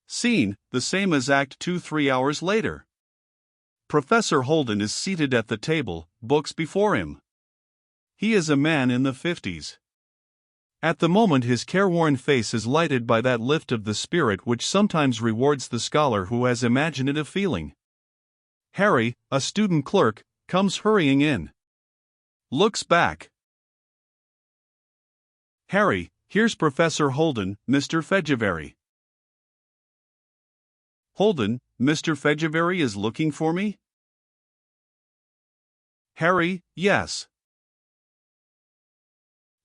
Scene, the same as Act 2 3 hours later. Professor Holden is seated at the table, books before him. He is a man in the 50s. At the moment his careworn face is lighted by that lift of the spirit which sometimes rewards the scholar who has imaginative feeling. Harry, a student clerk, comes hurrying in. Looks back. Harry, here's Professor Holden, Mr. Fegevary. Holden, Mr. Fegevary is looking for me? Harry, yes.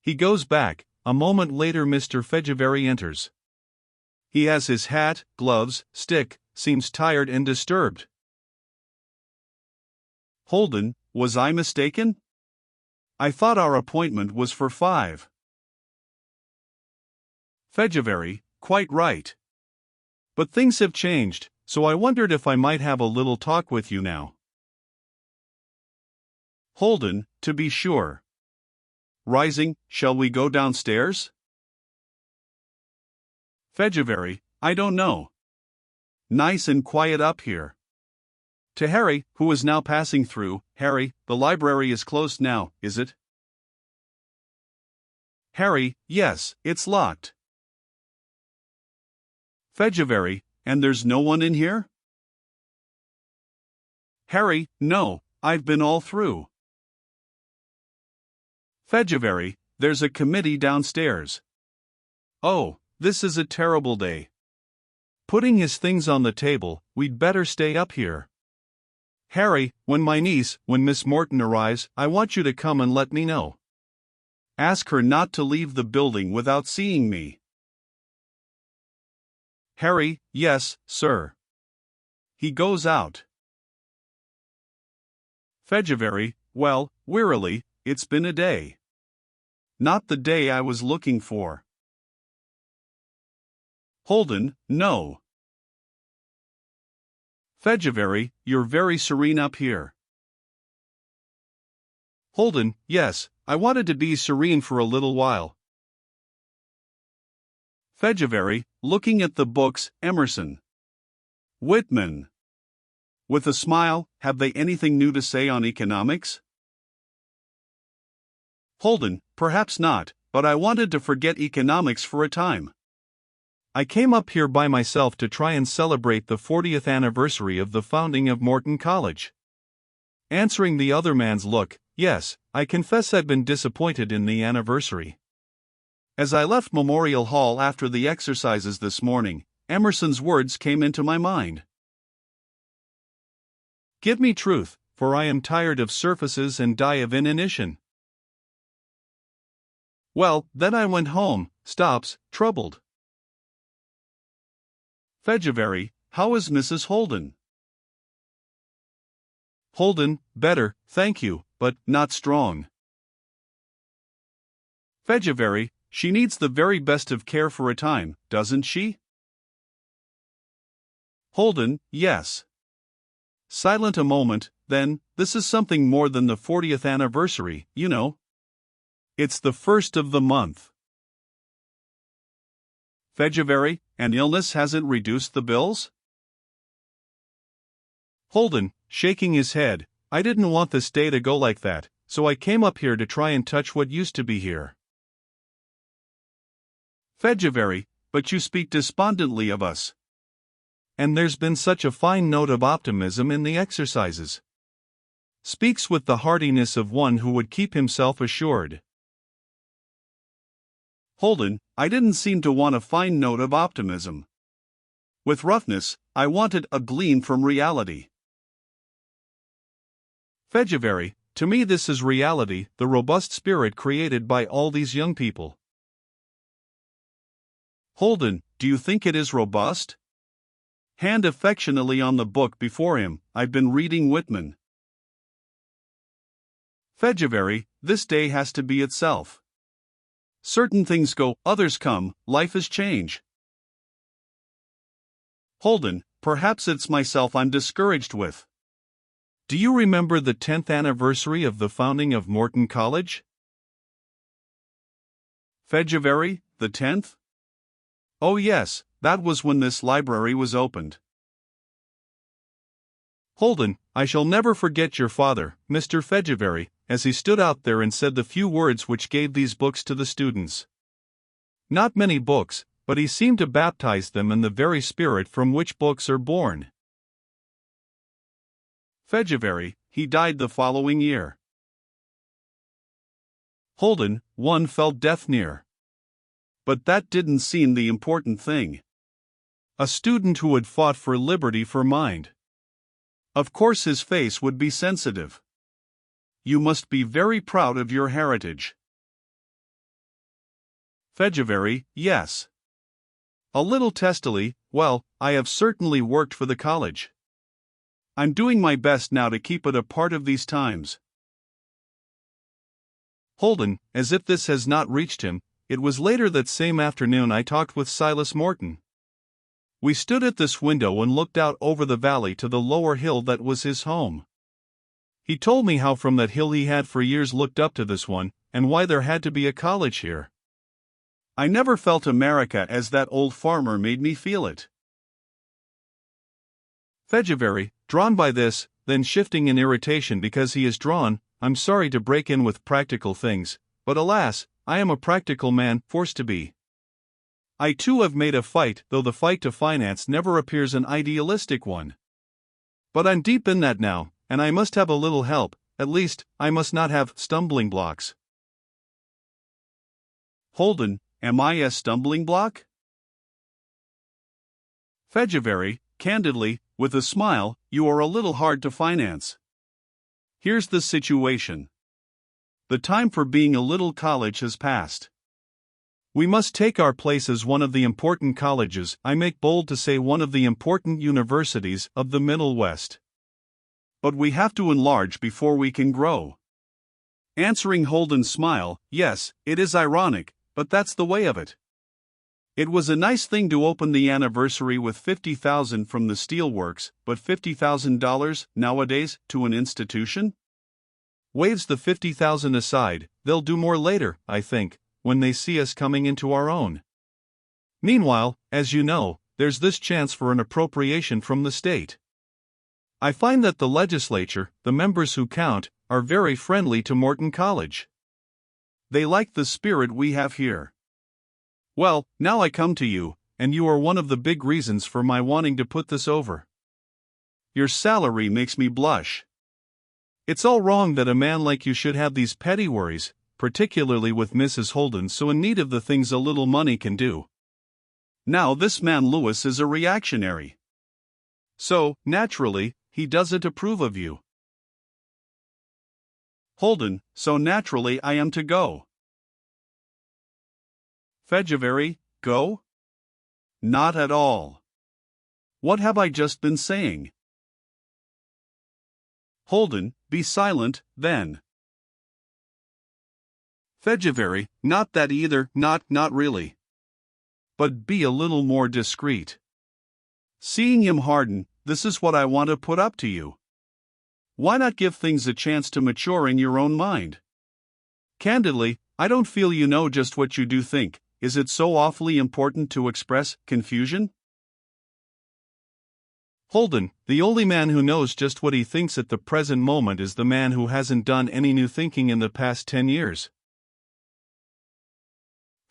He goes back. A moment later Mr. Fegevary enters. He has his hat, gloves, stick, seems tired and disturbed. Holden, was I mistaken? I thought our appointment was for 5. Fegevary, quite right. But things have changed, so I wondered if I might have a little talk with you now. Holden, to be sure. Rising, shall we go downstairs? Fegevary, I don't know. Nice and quiet up here. To Harry, who is now passing through, Harry, the library is closed now, is it? Harry, yes, it's locked. Fegevary, and there's no one in here? Harry, no, I've been all through. Fegevary, there's a committee downstairs. Oh, this is a terrible day. Putting his things on the table, we'd better stay up here. Harry, when Miss Morton arrives, I want you to come and let me know. Ask her not to leave the building without seeing me. Harry, yes, sir. He goes out. Fegevary, well, wearily, it's been a day. Not the day I was looking for. Holden, no. Fegevary, you're very serene up here. Holden, yes, I wanted to be serene for a little while. Fegevary, looking at the books, Emerson. Whitman. With a smile, have they anything new to say on economics? Holden, perhaps not, but I wanted to forget economics for a time. I came up here by myself to try and celebrate the 40th anniversary of the founding of Morton College. Answering the other man's look, yes, I confess I've been disappointed in the anniversary. As I left Memorial Hall after the exercises this morning, Emerson's words came into my mind. Give me truth, for I am tired of surfaces and die of inanition. Well, then I went home, stops, troubled. Fegevary, how is Mrs. Holden? Holden, better, thank you, but not strong. Fegevary, she needs the very best of care for a time, doesn't she? Holden, yes. Silent a moment, then, this is something more than the 40th anniversary, you know. It's the 1st of the month. Fegevary, an illness hasn't reduced the bills? Holden, shaking his head, I didn't want this day to go like that, so I came up here to try and touch what used to be here. Fegevary, but you speak despondently of us. And there's been such a fine note of optimism in the exercises. Speaks with the heartiness of one who would keep himself assured. Holden, I didn't seem to want a fine note of optimism. With roughness, I wanted a gleam from reality. Fegevary, to me this is reality, the robust spirit created by all these young people. Holden, do you think it is robust? Hand affectionately on the book before him, I've been reading Whitman. Fegevary, this day has to be itself. Certain things go, others come, life is change. Holden, perhaps it's myself I'm discouraged with. Do you remember the 10th anniversary of the founding of Morton College? Fegevary, the 10th? Oh yes, that was when this library was opened. Holden, I shall never forget your father, Mr. Fegevary, as he stood out there and said the few words which gave these books to the students. Not many books, but he seemed to baptize them in the very spirit from which books are born. Fegevary, he died the following year. Holden, one felt death near. But that didn't seem the important thing. A student who had fought for liberty for mind. Of course his face would be sensitive. You must be very proud of your heritage. Fegevary, yes. A little testily, well, I have certainly worked for the college. I'm doing my best now to keep it a part of these times. Holden, as if this has not reached him, it was later that same afternoon I talked with Silas Morton. We stood at this window and looked out over the valley to the lower hill that was his home. He told me how from that hill he had for years looked up to this one, and why there had to be a college here. I never felt America as that old farmer made me feel it. Fegevary, drawn by this, then shifting in irritation because he is drawn, I'm sorry to break in with practical things, but alas, I am a practical man, forced to be. I too have made a fight, though the fight to finance never appears an idealistic one. But I'm deep in that now, and I must have a little help, at least, I must not have stumbling blocks. Holden, am I a stumbling block? Fegevary, candidly, with a smile, you are a little hard to finance. Here's the situation. The time for being a little college has passed. We must take our place as one of the important colleges, I make bold to say one of the important universities of the Middle West. But we have to enlarge before we can grow. Answering Holden's smile, yes, it is ironic, but that's the way of it. It was a nice thing to open the anniversary with $50,000 from the steelworks, but $50,000 nowadays to an institution? Waves the $50,000 aside, they'll do more later, I think, when they see us coming into our own. Meanwhile, as you know, there's this chance for an appropriation from the state. I find that the legislature, the members who count, are very friendly to Morton College. They like the spirit we have here. Well, now I come to you, and you are one of the big reasons for my wanting to put this over. Your salary makes me blush. It's all wrong that a man like you should have these petty worries, particularly with Mrs. Holden so in need of the things a little money can do. Now this man Lewis is a reactionary. So, naturally, he doesn't approve of you. Holden, so naturally I am to go. Fegevary, go? Not at all. What have I just been saying? Holden, be silent, then. Fegevary, not that either, not really. But be a little more discreet. Seeing him harden, this is what I want to put up to you. Why not give things a chance to mature in your own mind? Candidly, I don't feel you know just what you do think. Is it so awfully important to express confusion? Holden, the only man who knows just what he thinks at the present moment is the man who hasn't done any new thinking in the past 10 years.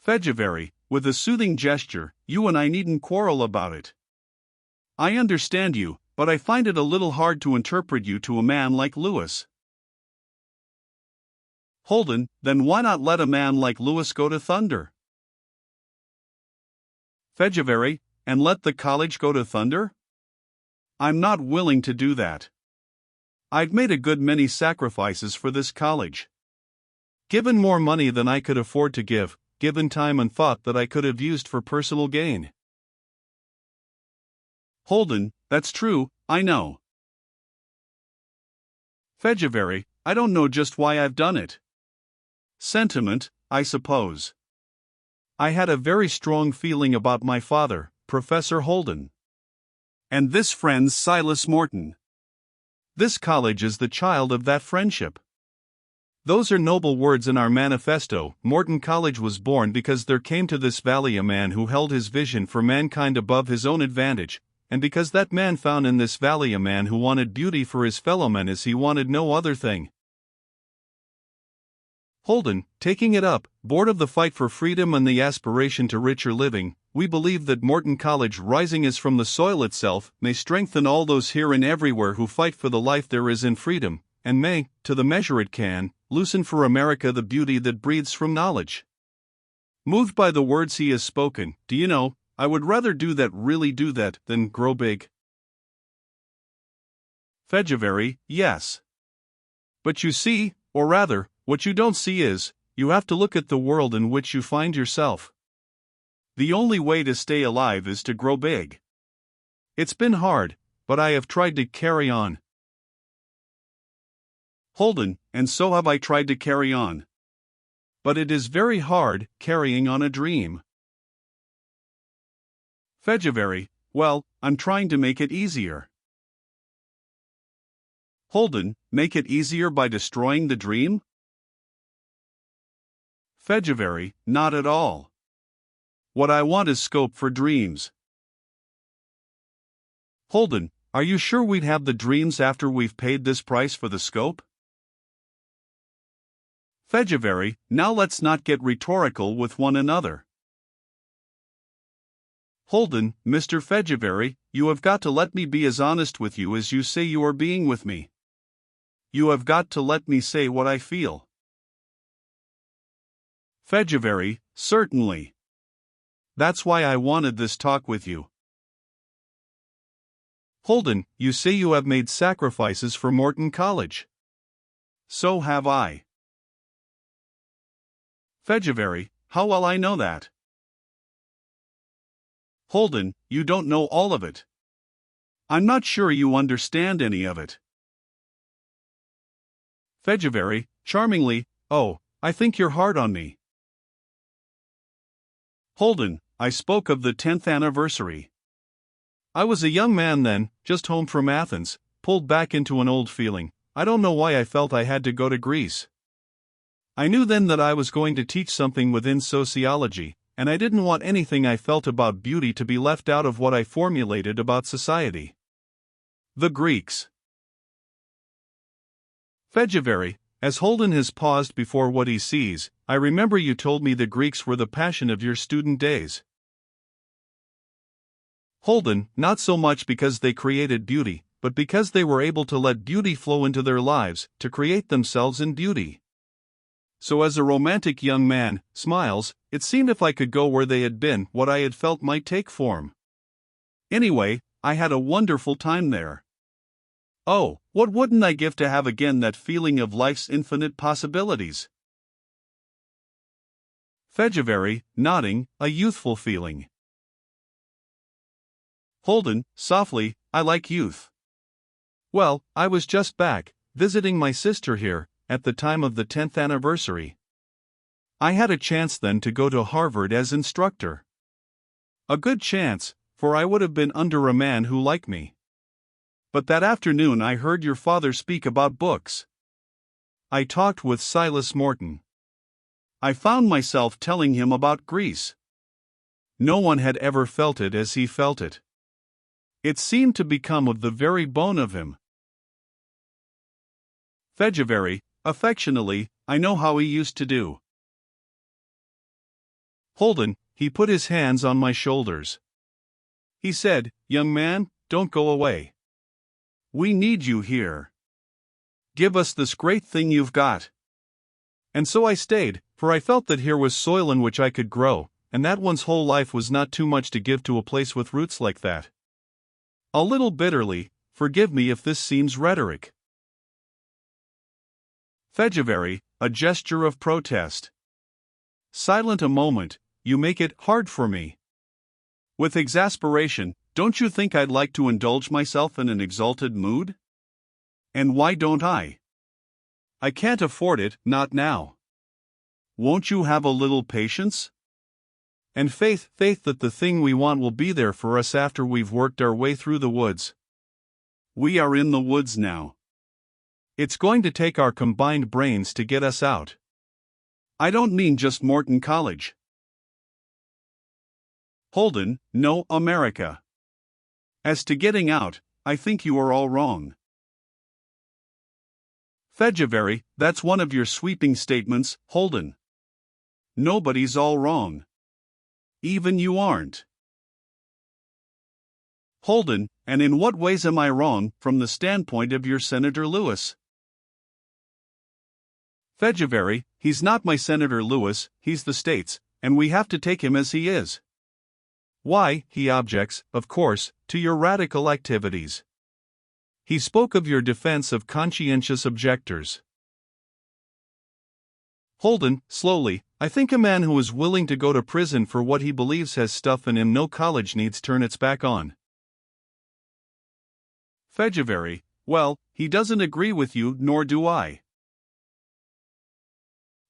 Fegevary, with a soothing gesture, you and I needn't quarrel about it. I understand you, but I find it a little hard to interpret you to a man like Lewis. Holden, then why not let a man like Lewis go to thunder? Fegevary, and let the college go to thunder? I'm not willing to do that. I've made a good many sacrifices for this college. Given more money than I could afford to give, given time and thought that I could have used for personal gain. Holden, that's true, I know. Fegevary, I don't know just why I've done it. Sentiment, I suppose. I had a very strong feeling about my father, Professor Holden. And this friend Silas Morton. This college is the child of that friendship. Those are noble words in our manifesto. Morton College was born because there came to this valley a man who held his vision for mankind above his own advantage, and because that man found in this valley a man who wanted beauty for his fellow men as he wanted no other thing. Holden, taking it up, bored of the fight for freedom and the aspiration to richer living, we believe that Morton College, rising as from the soil itself, may strengthen all those here and everywhere who fight for the life there is in freedom, and may, to the measure it can, loosen for America the beauty that breathes from knowledge. Moved by the words he has spoken, do you know, I would rather do that, really do that, than grow big. February, yes. But you see, or rather, what you don't see is, you have to look at the world in which you find yourself. The only way to stay alive is to grow big. It's been hard, but I have tried to carry on. Holden, and so have I tried to carry on. But it is very hard, carrying on a dream. February, well, I'm trying to make it easier. Holden, make it easier by destroying the dream? February, not at all. What I want is scope for dreams. Holden, are you sure we'd have the dreams after we've paid this price for the scope? February, now let's not get rhetorical with one another. Holden, Mr. February, you have got to let me be as honest with you as you say you are being with me. You have got to let me say what I feel. February, certainly. That's why I wanted this talk with you. Holden, you say you have made sacrifices for Morton College. So have I. February, how well I know that. Holden, you don't know all of it. I'm not sure you understand any of it. February, charmingly, oh, I think you're hard on me. Holden, I spoke of the 10th anniversary. I was a young man then, just home from Athens, pulled back into an old feeling. I don't know why I felt I had to go to Greece. I knew then that I was going to teach something within sociology, and I didn't want anything I felt about beauty to be left out of what I formulated about society. The Greeks. February, as Holden has paused before what he sees, I remember you told me the Greeks were the passion of your student days. Holden, not so much because they created beauty, but because they were able to let beauty flow into their lives, to create themselves in beauty. So as a romantic young man, smiles, it seemed if I could go where they had been, what I had felt might take form. Anyway, I had a wonderful time there. Oh, what wouldn't I give to have again that feeling of life's infinite possibilities? February, nodding, a youthful feeling. Holden, softly, I like youth. Well, I was just back, visiting my sister here, at the time of the 10th anniversary. I had a chance then to go to Harvard as instructor. A good chance, for I would have been under a man who liked me. But that afternoon I heard your father speak about books. I talked with Silas Morton. I found myself telling him about Greece. No one had ever felt it as he felt it. It seemed to become of the very bone of him. February, affectionately, I know how he used to do. Holden, he put his hands on my shoulders. He said, young man, don't go away. We need you here. Give us this great thing you've got. And so I stayed, for I felt that here was soil in which I could grow, and that one's whole life was not too much to give to a place with roots like that. A little bitterly, forgive me if this seems rhetoric. February, a gesture of protest. Silent a moment, you make it hard for me. With exasperation, don't you think I'd like to indulge myself in an exalted mood? And why don't I? I can't afford it, not now. Won't you have a little patience? And faith that the thing we want will be there for us after we've worked our way through the woods. We are in the woods now. It's going to take our combined brains to get us out. I don't mean just Morton College. Holden, no, America. As to getting out, I think you are all wrong. Fedjaveri, that's one of your sweeping statements, Holden. Nobody's all wrong. Even you aren't. Holden, and in what ways am I wrong, from the standpoint of your Senator Lewis? Fedjaveri, he's not my Senator Lewis, he's the state's, and we have to take him as he is. Why, he objects, of course, to your radical activities. He spoke of your defense of conscientious objectors. Holden, slowly, I think a man who is willing to go to prison for what he believes has stuff in him no college needs turn its back on. Fedjaveri, well, he doesn't agree with you, nor do I.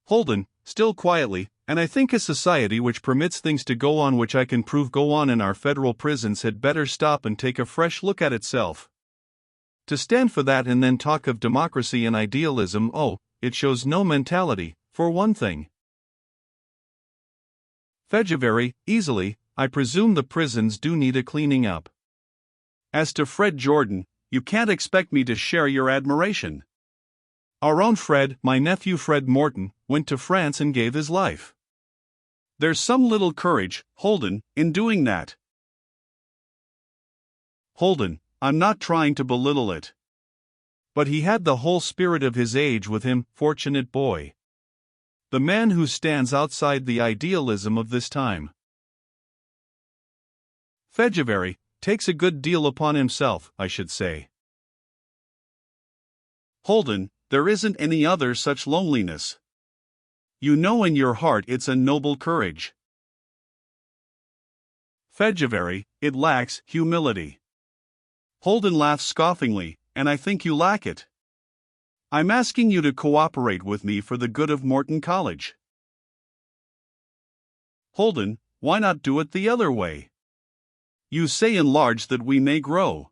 Holden, still quietly, and I think a society which permits things to go on which I can prove go on in our federal prisons had better stop and take a fresh look at itself. To stand for that and then talk of democracy and idealism, oh, it shows no mentality, for one thing. Fedjaveri, easily, I presume the prisons do need a cleaning up. As to Fred Jordan, you can't expect me to share your admiration. Our own Fred, my nephew Fred Morton, went to France and gave his life. There's some little courage, Holden, in doing that. Holden, I'm not trying to belittle it. But he had the whole spirit of his age with him, fortunate boy. The man who stands outside the idealism of this time. Fedjaveri takes a good deal upon himself, I should say. Holden, there isn't any other such loneliness. You know in your heart it's a noble courage. Fedjaveri, it lacks humility. Holden laughs scoffingly, and I think you lack it. I'm asking you to cooperate with me for the good of Morton College. Holden, why not do it the other way? You say in large that we may grow.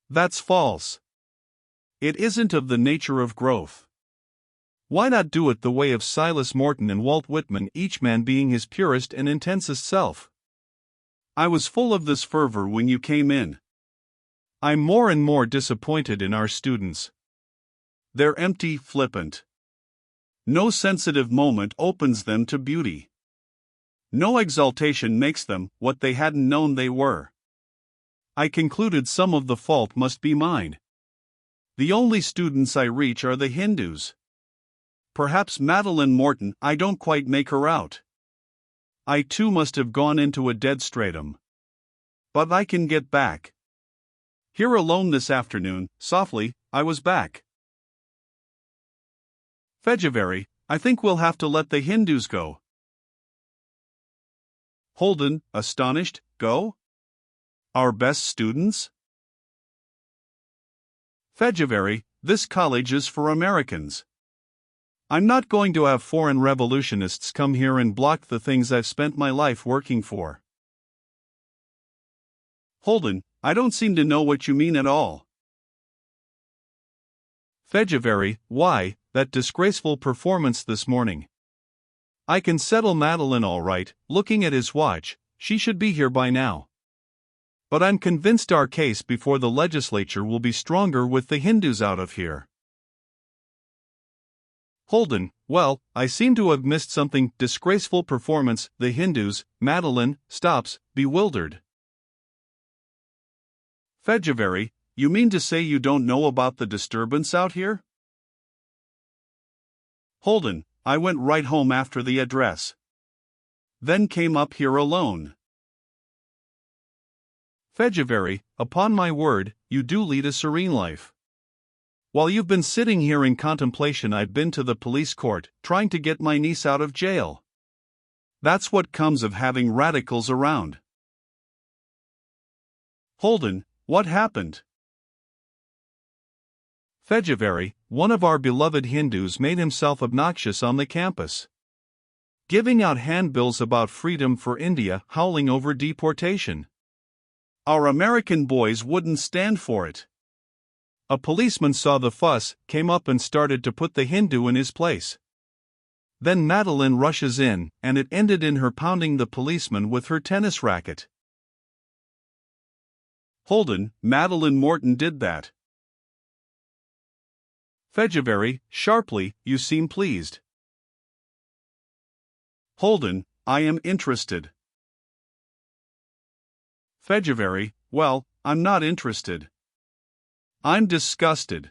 That's false. It isn't of the nature of growth. Why not do it the way of Silas Morton and Walt Whitman, each man being his purest and intensest self? I was full of this fervor when you came in. I'm more and more disappointed in our students. They're empty, flippant. No sensitive moment opens them to beauty. No exaltation makes them what they hadn't known they were. I concluded some of the fault must be mine. The only students I reach are the Hindus. Perhaps Madeline Morton, I don't quite make her out. I too must have gone into a dead stratum. But I can get back. Here alone this afternoon, softly, I was back. Fedjaveri, I think we'll have to let the Hindus go. Holden, astonished, go? Our best students? Fedjaveri, this college is for Americans. I'm not going to have foreign revolutionists come here and block the things I've spent my life working for. Holden, I don't seem to know what you mean at all. Fedjaveri, why, that disgraceful performance this morning. I can settle Madeline all right, looking at his watch, she should be here by now. But I'm convinced our case before the legislature will be stronger with the Hindus out of here. Holden, well, I seem to have missed something. Disgraceful performance, the Hindus. Madeline stops, bewildered. Fedjaveri, you mean to say you don't know about the disturbance out here? Holden, I went right home after the address. Then came up here alone. Fedjaveri, upon my word, you do lead a serene life. While you've been sitting here in contemplation, I've been to the police court, trying to get my niece out of jail. That's what comes of having radicals around. Holden, what happened? Fedjaveri, one of our beloved Hindus made himself obnoxious on the campus, giving out handbills about freedom for India, howling over deportation. Our American boys wouldn't stand for it. A policeman saw the fuss, came up and started to put the Hindu in his place. Then Madeline rushes in, and it ended in her pounding the policeman with her tennis racket. Holden, Madeline Morton did that. February, sharply, you seem pleased. Holden, I am interested. February, well, I'm not interested. I'm disgusted.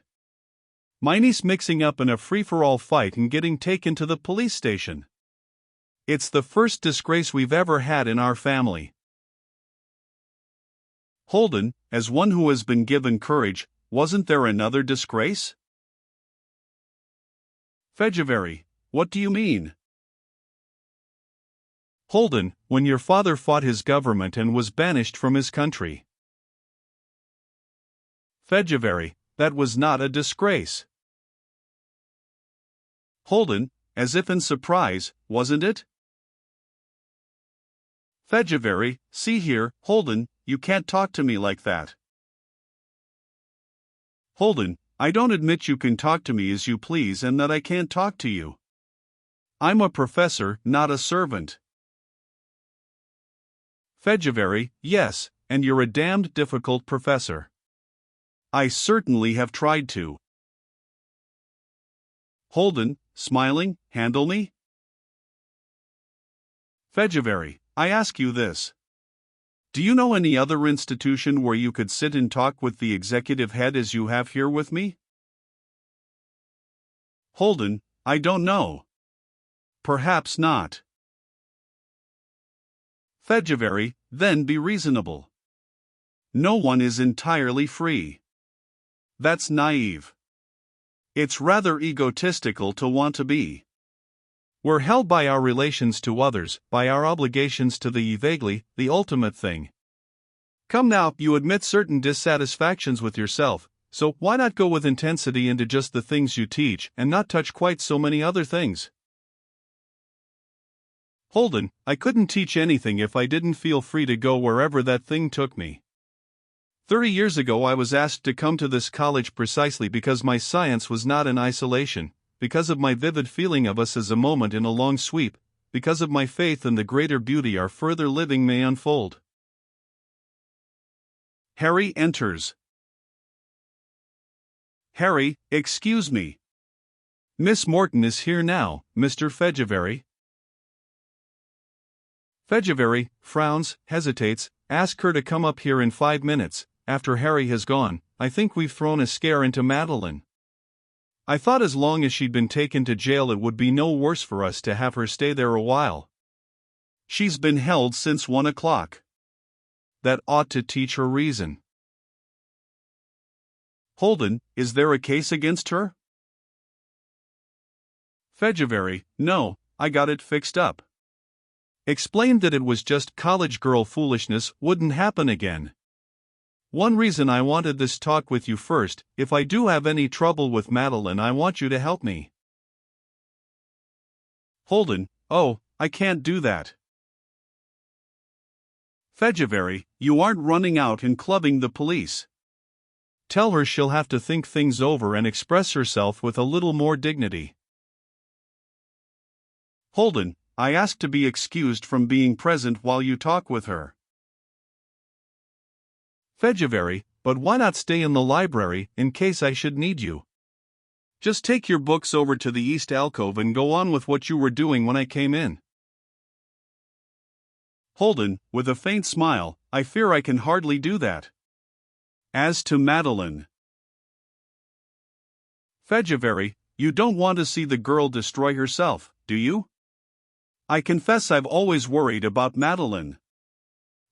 My niece mixing up in a free-for-all fight and getting taken to the police station. It's the first disgrace we've ever had in our family. Holden, as one who has been given courage, wasn't there another disgrace? February, what do you mean? Holden, when your father fought his government and was banished from his country. February, that was not a disgrace. Holden, as if in surprise, wasn't it? February, see here, Holden, you can't talk to me like that. Holden, I don't admit you can talk to me as you please and that I can't talk to you. I'm a professor, not a servant. February, yes, and you're a damned difficult professor. I certainly have tried to. Holden, smiling, handle me? February, I ask you this. Do you know any other institution where you could sit and talk with the executive head as you have here with me? Holden, I don't know. Perhaps not. February, then be reasonable. No one is entirely free. That's naive. It's rather egotistical to want to be. We're held by our relations to others, by our obligations to the vaguely, the ultimate thing. Come now, you admit certain dissatisfactions with yourself, so why not go with intensity into just the things you teach and not touch quite so many other things? Holden, I couldn't teach anything if I didn't feel free to go wherever that thing took me. 30 years ago I was asked to come to this college precisely because my science was not in isolation, because of my vivid feeling of us as a moment in a long sweep, because of my faith in the greater beauty our further living may unfold. Harry enters. Harry, excuse me. Miss Morton is here now, Mr. February. February frowns, hesitates, ask her to come up here in 5 minutes. After Harry has gone, I think we've thrown a scare into Madeline. I thought as long as she'd been taken to jail it would be no worse for us to have her stay there a while. She's been held since 1 o'clock. That ought to teach her reason. Holden, is there a case against her? February, no, I got it fixed up. Explained that it was just college girl foolishness, wouldn't happen again. One reason I wanted this talk with you first, if I do have any trouble with Madeline I want you to help me. Holden, oh, I can't do that. February, you aren't running out and clubbing the police. Tell her she'll have to think things over and express herself with a little more dignity. Holden, I ask to be excused from being present while you talk with her. February, but why not stay in the library, in case I should need you? Just take your books over to the east alcove and go on with what you were doing when I came in. Holden, with a faint smile, I fear I can hardly do that. As to Madeline. February, you don't want to see the girl destroy herself, do you? I confess I've always worried about Madeline.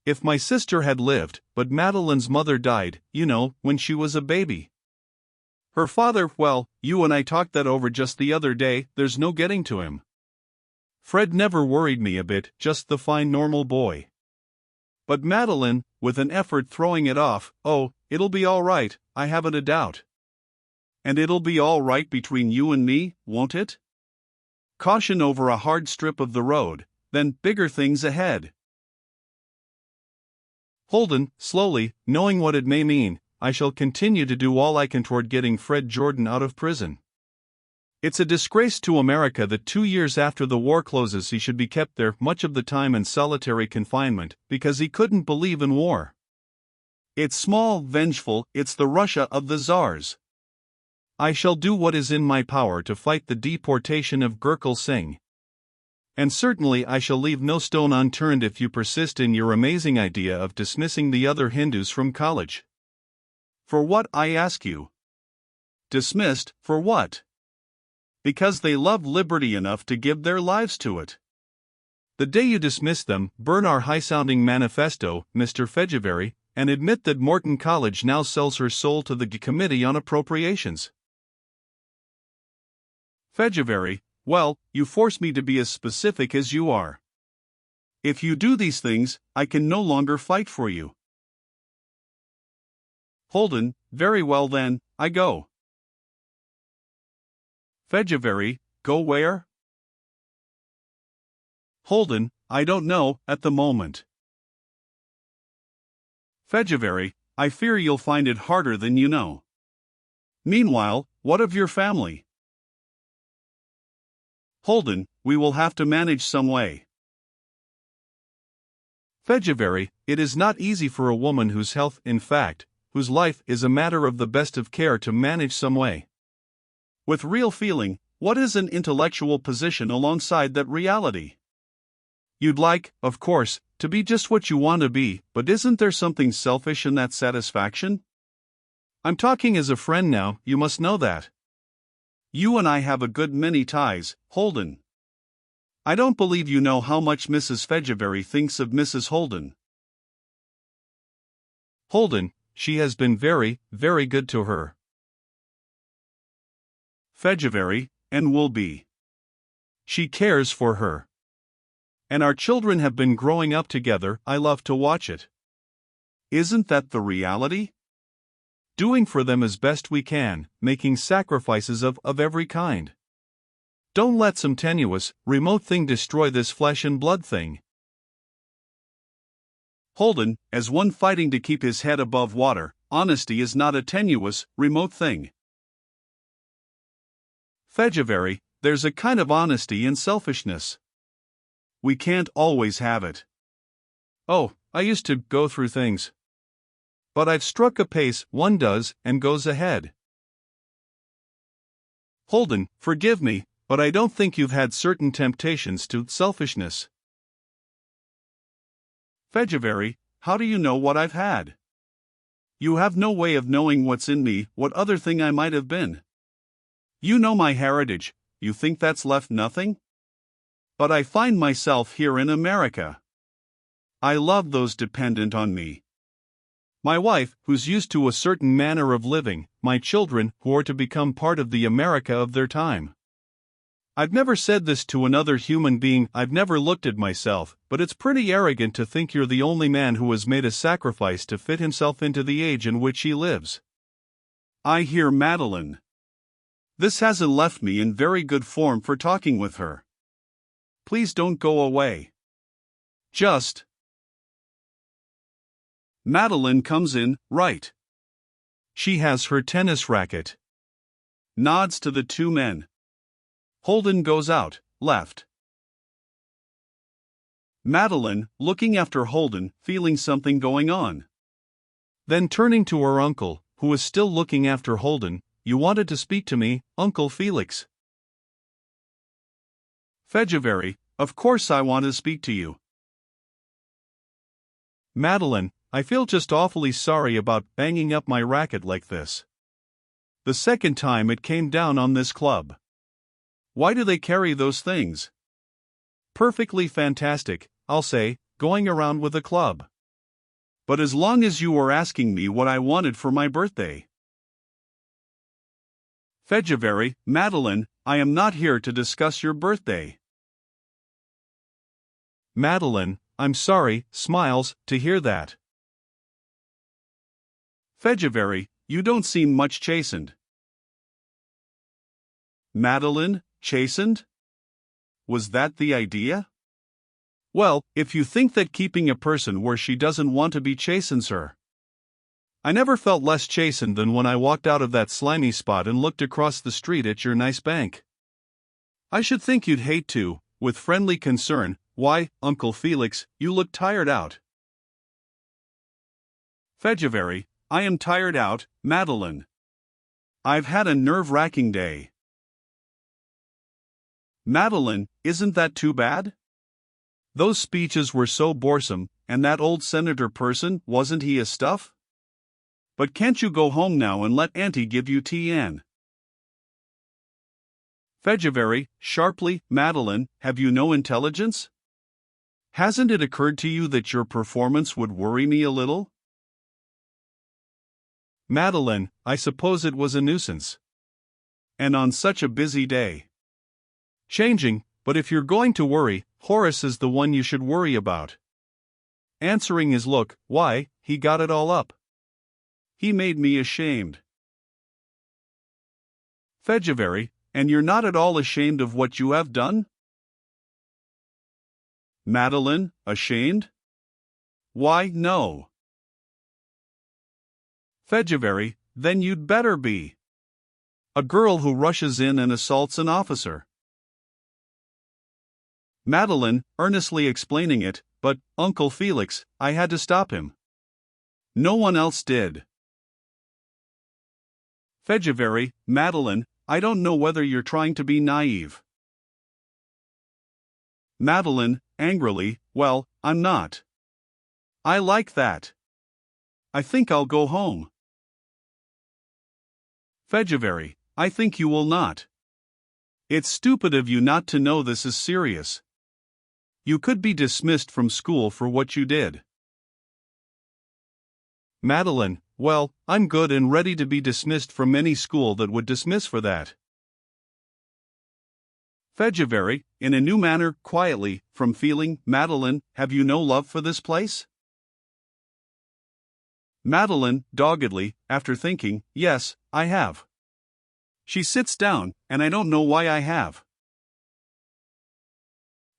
If my sister had lived, but Madeline's mother died, you know, when she was a baby. Her father, well, you and I talked that over just the other day, there's no getting to him. Fred never worried me a bit, just the fine normal boy. But Madeline, with an effort throwing it off, oh, it'll be all right, I haven't a doubt. And it'll be all right between you and me, won't it? Caution over a hard strip of the road, then bigger things ahead. Holden, slowly, knowing what it may mean, I shall continue to do all I can toward getting Fred Jordan out of prison. It's a disgrace to America that 2 years after the war closes he should be kept there much of the time in solitary confinement because he couldn't believe in war. It's small, vengeful, it's the Russia of the czars. I shall do what is in my power to fight the deportation of Gurkul Singh. And certainly I shall leave no stone unturned if you persist in your amazing idea of dismissing the other Hindus from college. For what, I ask you? Dismissed, for what? Because they love liberty enough to give their lives to it. The day you dismiss them, burn our high-sounding manifesto, Mr. Fejevari, and admit that Morton College now sells her soul to the Committee on Appropriations. Fejevari, well, you force me to be as specific as you are. If you do these things, I can no longer fight for you. Holden, very well then, I go. Fejevari, go where? Holden, I don't know, at the moment. Fejevari, I fear you'll find it harder than you know. Meanwhile, what of your family? Holden, we will have to manage some way. Fejevari, it is not easy for a woman whose health, in fact, whose life is a matter of the best of care to manage some way. With real feeling, what is an intellectual position alongside that reality? You'd like, of course, to be just what you want to be, but isn't there something selfish in that satisfaction? I'm talking as a friend now, you must know that. You and I have a good many ties, Holden. I don't believe you know how much Mrs. Fejevari thinks of Mrs. Holden. Holden, she has been very, very good to her. Fejevari, and will be. She cares for her. And our children have been growing up together, I love to watch it. Isn't that the reality? Doing for them as best we can, making sacrifices of every kind. Don't let some tenuous, remote thing destroy this flesh and blood thing. Holden, as one fighting to keep his head above water, honesty is not a tenuous, remote thing. Fejevari, there's a kind of honesty in selfishness. We can't always have it. Oh, I used to go through things. But I've struck a pace, one does, and goes ahead. Holden, forgive me, but I don't think you've had certain temptations to selfishness. Fejevari, how do you know what I've had? You have no way of knowing what's in me, what other thing I might have been. You know my heritage, you think that's left nothing? But I find myself here in America. I love those dependent on me. My wife, who's used to a certain manner of living, my children, who are to become part of the America of their time. I've never said this to another human being, I've never looked at myself, but it's pretty arrogant to think you're the only man who has made a sacrifice to fit himself into the age in which he lives. I hear Madeline. This hasn't left me in very good form for talking with her. Please don't go away. Just. Madeline comes in, right. She has her tennis racket. Nods to the two men. Holden goes out, left. Madeline, looking after Holden, feeling something going on. Then turning to her uncle, who is still looking after Holden, you wanted to speak to me, Uncle Felix. Fejevari, of course I want to speak to you. Madeline, I feel just awfully sorry about banging up my racket like this. The second time it came down on this club. Why do they carry those things? Perfectly fantastic, I'll say, going around with a club. But as long as you were asking me what I wanted for my birthday. Fejevari, Madeline, I am not here to discuss your birthday. Madeline, I'm sorry, smiles, to hear that. Fejevari, you don't seem much chastened. Madeline, chastened? Was that the idea? Well, if you think that keeping a person where she doesn't want to be chastens her. I never felt less chastened than when I walked out of that slimy spot and looked across the street at your nice bank. I should think you'd hate to, with friendly concern. Why, Uncle Felix, you look tired out. February, I am tired out, Madeline. I've had a nerve-wracking day. Madeline, isn't that too bad? Those speeches were so boresome, and that old senator person, wasn't he a stuff? But can't you go home now and let Auntie give you tea, Anne? February, sharply, Madeline, have you no intelligence? Hasn't it occurred to you that your performance would worry me a little? Madeline, I suppose it was a nuisance. And on such a busy day. Changing, but if you're going to worry, Horace is the one you should worry about. Answering his look, why, he got it all up. He made me ashamed. February, and you're not at all ashamed of what you have done? Madeline, ashamed? Why, no. February, then you'd better be. A girl who rushes in and assaults an officer. Madeline, earnestly explaining it, but, Uncle Felix, I had to stop him. No one else did. February, Madeline, I don't know whether you're trying to be naive. Madeline, angrily, well, I'm not. I like that. I think I'll go home. February, I think you will not. It's stupid of you not to know this is serious. You could be dismissed from school for what you did. Madeline, well, I'm good and ready to be dismissed from any school that would dismiss for that. February, in a new manner, quietly, from feeling, Madeline, have you no love for this place? Madeline, doggedly, after thinking, yes, I have. She sits down, and I don't know why I have.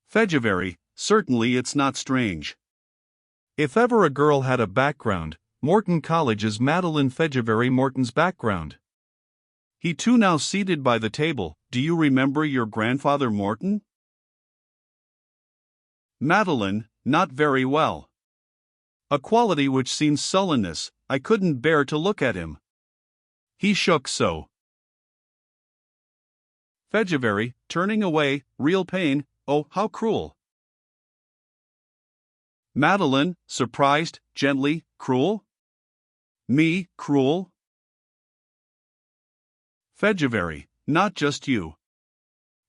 February, certainly it's not strange. If ever a girl had a background, Morton College is Madeline February Morton's background. He too now seated by the table, do you remember your grandfather Morton? Madeline, not very well. A quality which seems sullenness, I couldn't bear to look at him. He shook so. February, turning away, real pain, oh, how cruel. Madeline, surprised, gently, cruel? Me, cruel? February, not just you.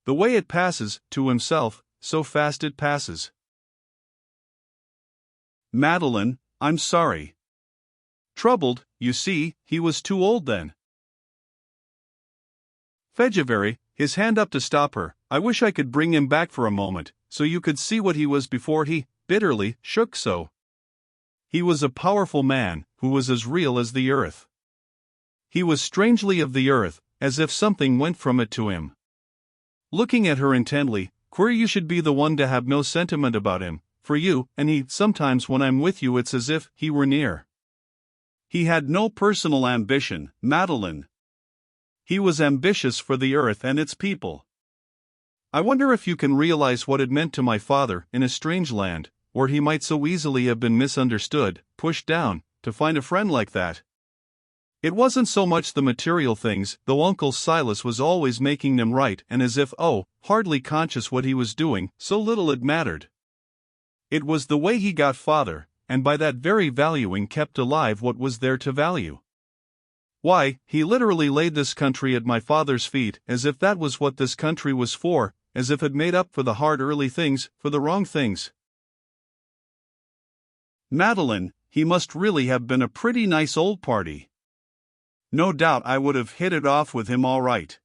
The way it passes, to himself, so fast it passes. Madeline, I'm sorry. Troubled, you see, he was too old then. February, his hand up to stop her, I wish I could bring him back for a moment, so you could see what he was before he, bitterly, shook so. He was a powerful man, who was as real as the earth. He was strangely of the earth, as if something went from it to him. Looking at her intently, queer you should be the one to have no sentiment about him, for you, and he, sometimes when I'm with you it's as if he were near. He had no personal ambition, Madeline. He was ambitious for the earth and its people. I wonder if you can realize what it meant to my father, in a strange land, where he might so easily have been misunderstood, pushed down, to find a friend like that. It wasn't so much the material things, though Uncle Silas was always making them right and as if, hardly conscious what he was doing, so little it mattered. It was the way he got father, and by that very valuing kept alive what was there to value. Why, he literally laid this country at my father's feet, as if that was what this country was for, as if it made up for the hard early things, for the wrong things. Madeline, he must really have been a pretty nice old party. No doubt I would have hit it off with him all right.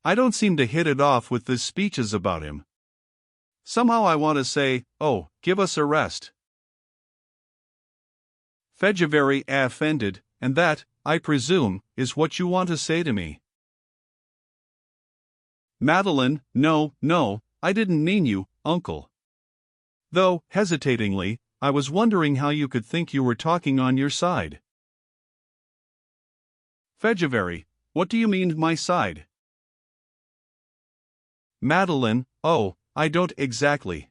I don't seem to hit it off with these speeches about him. Somehow I want to say, give us a rest. February offended, and that, I presume, is what you want to say to me. Madeline, no, I didn't mean you, Uncle. Though, hesitatingly, I was wondering how you could think you were talking on your side. February, what do you mean my side? Madeline, oh, I don't exactly.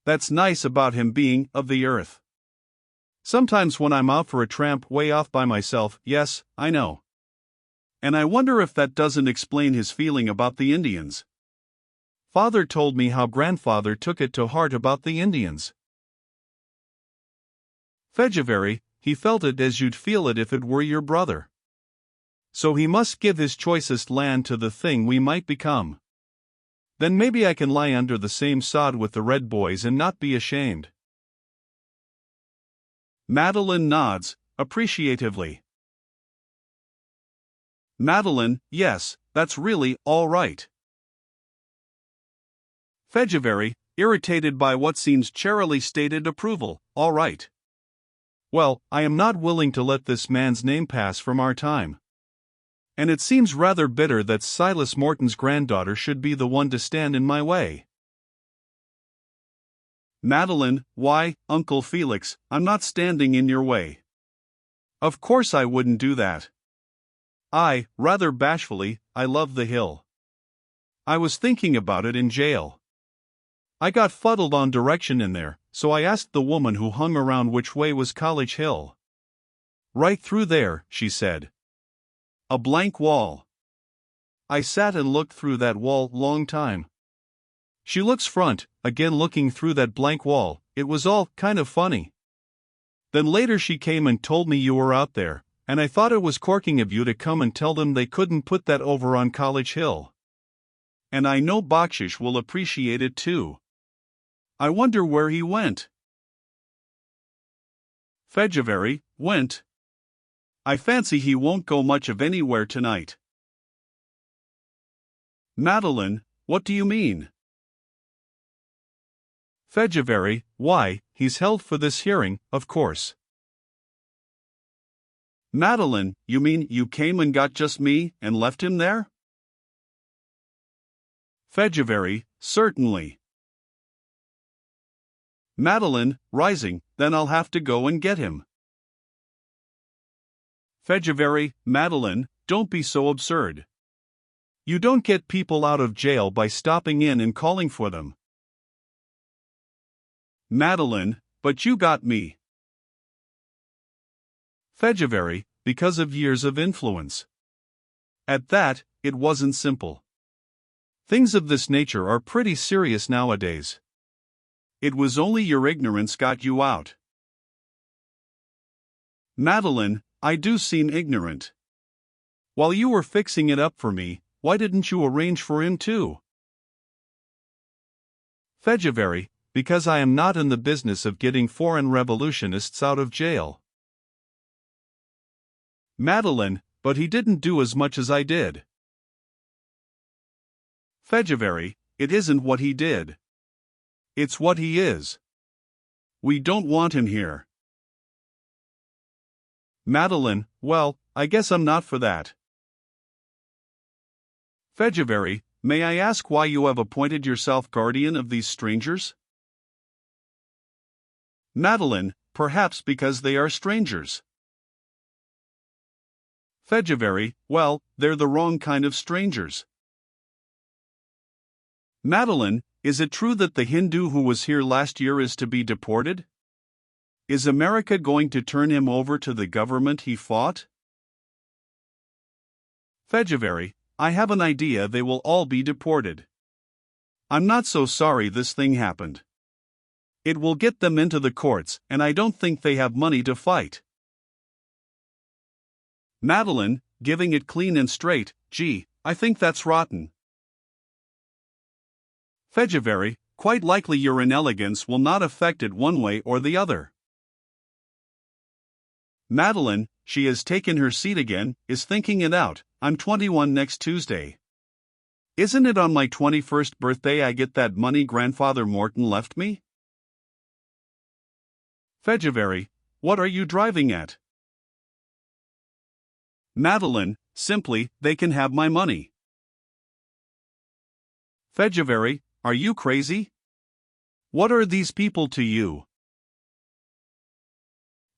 That's nice about him being of the earth. Sometimes when I'm out for a tramp way off by myself, yes, I know. And I wonder if that doesn't explain his feeling about the Indians. Father told me how grandfather took it to heart about the Indians. February, he felt it as you'd feel it if it were your brother. So he must give his choicest land to the thing we might become. Then maybe I can lie under the same sod with the red boys and not be ashamed. Madeline nods, appreciatively. Madeline, yes, that's really all right. February, irritated by what seems charily stated approval, all right. Well, I am not willing to let this man's name pass from our time. And it seems rather bitter that Silas Morton's granddaughter should be the one to stand in my way. Madeline, why, Uncle Felix, I'm not standing in your way. Of course I wouldn't do that. Rather bashfully, I love the hill. I was thinking about it in jail. I got fuddled on direction in there, so I asked the woman who hung around which way was College Hill. Right through there, she said. A blank wall. I sat and looked through that wall long time. She looks front, again looking through that blank wall, it was all kind of funny. Then later she came and told me you were out there, and I thought it was corking of you to come and tell them they couldn't put that over on College Hill. And I know Bakshish will appreciate it too. I wonder where he went. February, went. I fancy he won't go much of anywhere tonight. Madeline, what do you mean? February, why, he's held for this hearing, of course. Madeline, you mean you came and got just me and left him there? February, certainly. Madeline, rising, then I'll have to go and get him. February, Madeline, don't be so absurd. You don't get people out of jail by stopping in and calling for them. Madeline, but you got me. February, because of years of influence. At that, it wasn't simple. Things of this nature are pretty serious nowadays. It was only your ignorance got you out. Madeline, I do seem ignorant. While you were fixing it up for me, why didn't you arrange for him too? February, because I am not in the business of getting foreign revolutionists out of jail. Madeline, but he didn't do as much as I did. February, it isn't what he did. It's what he is. We don't want him here. Madeline, well, I guess I'm not for that. February, may I ask why you have appointed yourself guardian of these strangers? Madeline, perhaps because they are strangers. February, well, they're the wrong kind of strangers. Madeline, is it true that the Hindu who was here last year is to be deported? Is America going to turn him over to the government he fought? February, I have an idea they will all be deported. I'm not so sorry this thing happened. It will get them into the courts, and I don't think they have money to fight. Madeline, giving it clean and straight, gee, I think that's rotten. February, quite likely your inelegance will not affect it one way or the other. Madeline, she has taken her seat again, is thinking it out. I'm 21 next Tuesday. Isn't it on my 21st birthday I get that money Grandfather Morton left me? February, what are you driving at? Madeline, simply, they can have my money. February, are you crazy? What are these people to you?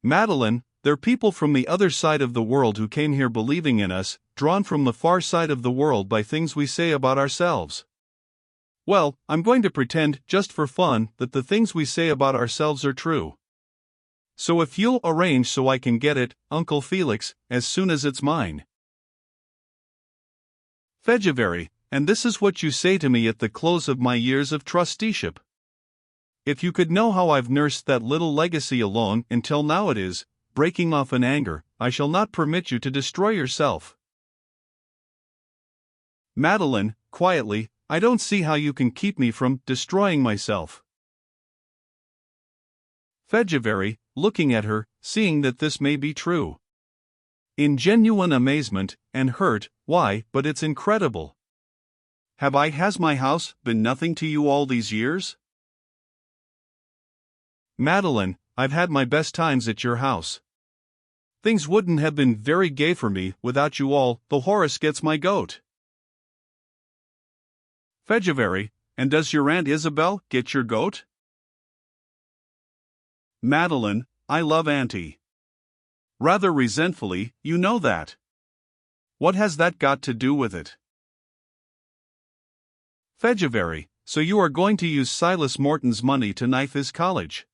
Madeline, they're people from the other side of the world who came here believing in us, drawn from the far side of the world by things we say about ourselves. Well, I'm going to pretend, just for fun, that the things we say about ourselves are true. So if you'll arrange so I can get it, Uncle Felix, as soon as it's mine. February, and this is what you say to me at the close of my years of trusteeship. If you could know how I've nursed that little legacy alone until now, it is, breaking off in anger, I shall not permit you to destroy yourself. Madeline, quietly, I don't see how you can keep me from destroying myself. February, looking at her, seeing that this may be true. In genuine amazement and hurt, why, but it's incredible. Has my house been nothing to you all these years? Madeline, I've had my best times at your house. Things wouldn't have been very gay for me without you all, though Horace gets my goat. February, and does your Aunt Isabel get your goat? Madeline, I love Auntie. Rather resentfully, you know that. What has that got to do with it? February, so you are going to use Silas Morton's money to knife his college.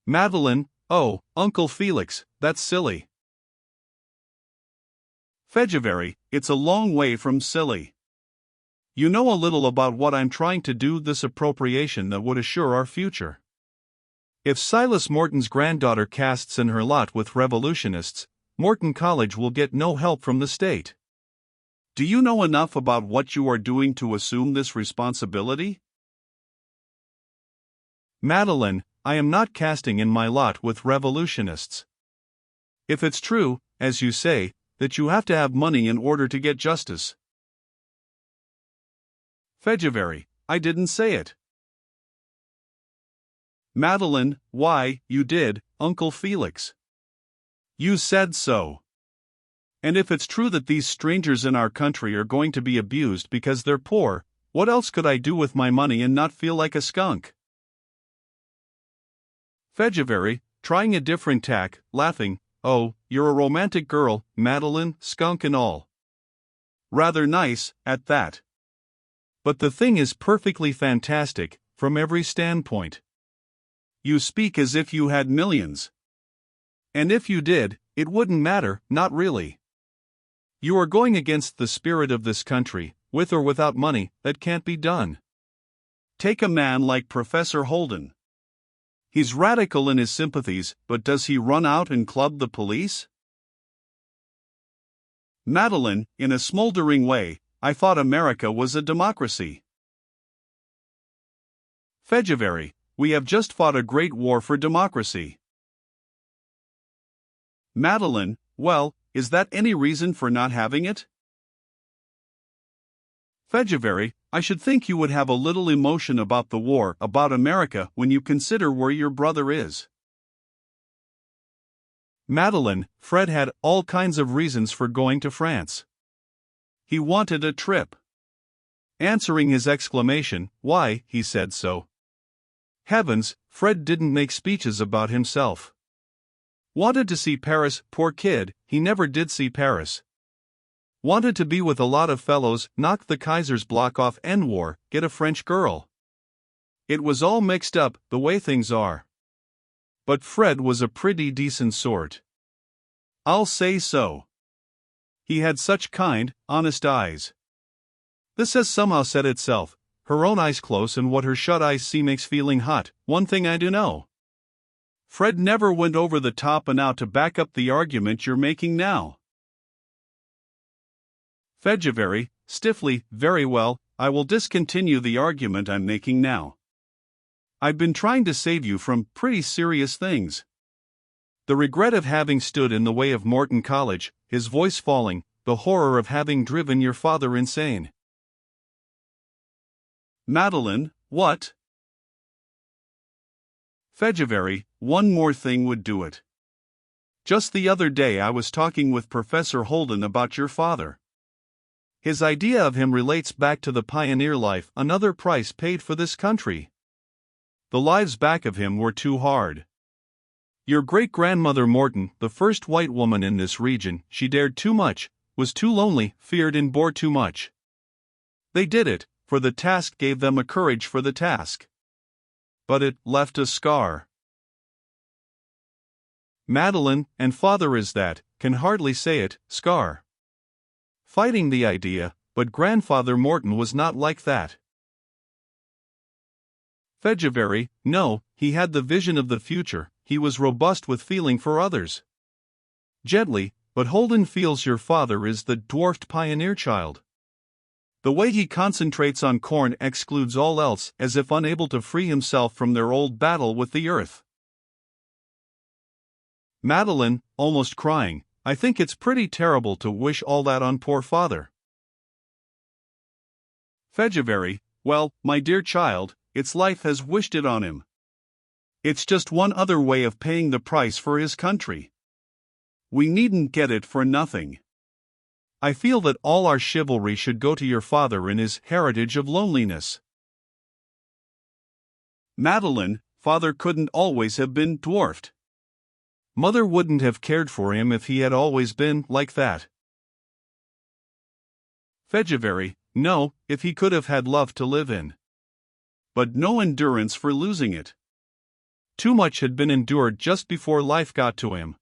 Madeline, oh, Uncle Felix, that's silly. February, it's a long way from silly. You know a little about what I'm trying to do, this appropriation that would assure our future. If Silas Morton's granddaughter casts in her lot with revolutionists, Morton College will get no help from the state. Do you know enough about what you are doing to assume this responsibility? Madeline, I am not casting in my lot with revolutionists. If it's true, as you say, that you have to have money in order to get justice. February, I didn't say it. Madeline, why, you did, Uncle Felix. You said so. And if it's true that these strangers in our country are going to be abused because they're poor, what else could I do with my money and not feel like a skunk? February, trying a different tack, laughing, oh, you're a romantic girl, Madeline, skunk and all. Rather nice, at that. But the thing is perfectly fantastic, from every standpoint. You speak as if you had millions. And if you did, it wouldn't matter, not really. You are going against the spirit of this country, with or without money, that can't be done. Take a man like Professor Holden. He's radical in his sympathies, but does he run out and club the police? Madeline, in a smoldering way, I thought America was a democracy. February, we have just fought a great war for democracy. Madeline, well, is that any reason for not having it? February, I should think you would have a little emotion about the war, about America, when you consider where your brother is. Madeline, Fred had all kinds of reasons for going to France. He wanted a trip. Answering his exclamation, why, he said so. Heavens, Fred didn't make speeches about himself. Wanted to see Paris, poor kid, he never did see Paris. Wanted to be with a lot of fellows, knock the Kaiser's block off N-War, get a French girl. It was all mixed up, the way things are. But Fred was a pretty decent sort. I'll say so. He had such kind, honest eyes. This has somehow said itself, her own eyes close and what her shut eyes see makes feeling hot, one thing I do know. Fred never went over the top and out to back up the argument you're making now. February, stiffly, very well, I will discontinue the argument I'm making now. I've been trying to save you from pretty serious things. The regret of having stood in the way of Morton College, his voice falling, the horror of having driven your father insane. Madeline, what? February, one more thing would do it. Just the other day I was talking with Professor Holden about your father. His idea of him relates back to the pioneer life, another price paid for this country. The lives back of him were too hard. Your great-grandmother Morton, the first white woman in this region, she dared too much, was too lonely, feared and bore too much. They did it, for the task gave them a courage for the task. But it left a scar. Madeline, and father is that, can hardly say it, scar. Fighting the idea, but grandfather Morton was not like that. February, no, he had the vision of the future, he was robust with feeling for others. Gently, but Holden feels your father is the dwarfed pioneer child. The way he concentrates on corn excludes all else, as if unable to free himself from their old battle with the earth. Madeline, almost crying, I think it's pretty terrible to wish all that on poor father. February, well, my dear child, its life has wished it on him. It's just one other way of paying the price for his country. We needn't get it for nothing. I feel that all our chivalry should go to your father in his heritage of loneliness. Madeline, father couldn't always have been dwarfed. Mother wouldn't have cared for him if he had always been like that. February, no, if he could have had love to live in. But no endurance for losing it. Too much had been endured just before life got to him.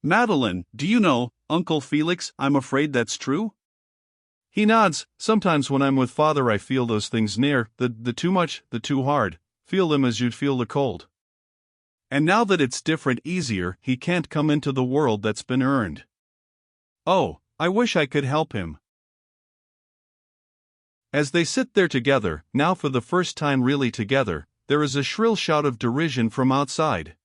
Madeline, do you know, Uncle Felix, I'm afraid that's true? He nods. Sometimes when I'm with father I feel those things near, the too much, the too hard, feel them as you'd feel the cold. And now that it's different, easier, he can't come into the world that's been earned. Oh, I wish I could help him. As they sit there together, now for the first time really together, there is a shrill shout of derision from outside.